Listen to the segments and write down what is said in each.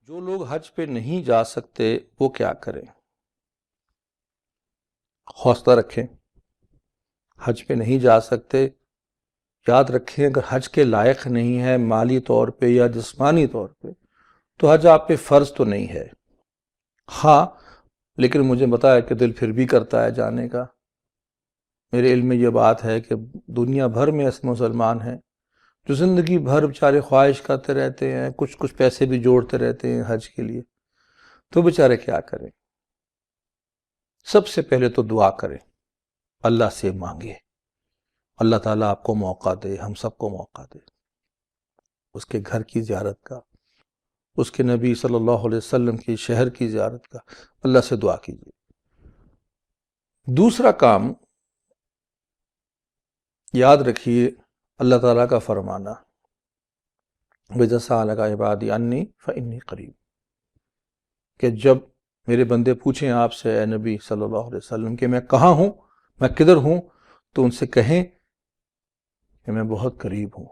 جو لوگ حج پہ نہیں جا سکتے وہ کیا کریں؟ حوصلہ رکھیں. حج پہ نہیں جا سکتے، یاد رکھیں اگر حج کے لائق نہیں ہے مالی طور پہ یا جسمانی طور پہ تو حج آپ پہ فرض تو نہیں ہے. ہاں لیکن مجھے پتا ہے کہ دل پھر بھی کرتا ہے جانے کا. میرے علم میں یہ بات ہے کہ دنیا بھر میں ایسے مسلمان ہیں جو زندگی بھر بیچارے خواہش کرتے رہتے ہیں، کچھ پیسے بھی جوڑتے رہتے ہیں حج کے لیے. تو بیچارے کیا کریں؟ سب سے پہلے تو دعا کریں، اللہ سے مانگے، اللہ تعالیٰ آپ کو موقع دے، ہم سب کو موقع دے اس کے گھر کی زیارت کا، اس کے نبی صلی اللہ علیہ وسلم کی شہر کی زیارت کا. اللہ سے دعا کیجیے. دوسرا کام یاد رکھیے اللہ تعالیٰ کا فرمانا وَإِذَا سَأَلَكَ عِبَادِي عَنِّي فَإِنِّي قَرِيبٌ، کہ جب میرے بندے پوچھیں آپ سے اے نبی صلی اللہ علیہ وسلم کہ میں کہاں ہوں، میں کدھر ہوں، تو ان سے کہیں کہ میں بہت قریب ہوں.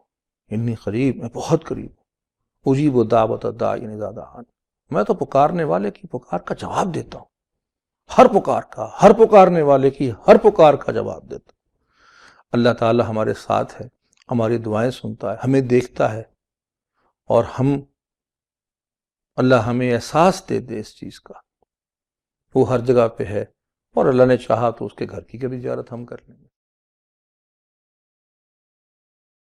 انی قریب، میں بہت قریب ہوں. اجیب دعوت الداعی اذا دعان، میں تو پکارنے والے کی پکار کا جواب دیتا ہوں. ہر پکار کا، ہر پکارنے والے کی ہر پکار کا جواب دیتا ہوں. اللہ تعالی ہمارے ساتھ ہے، ہماری دعائیں سنتا ہے، ہمیں دیکھتا ہے، اور اللہ ہمیں احساس دے دے اس چیز کا. وہ ہر جگہ پہ ہے، اور اللہ نے چاہا تو اس کے گھر کی کبھی زیارت ہم کر لیں گے.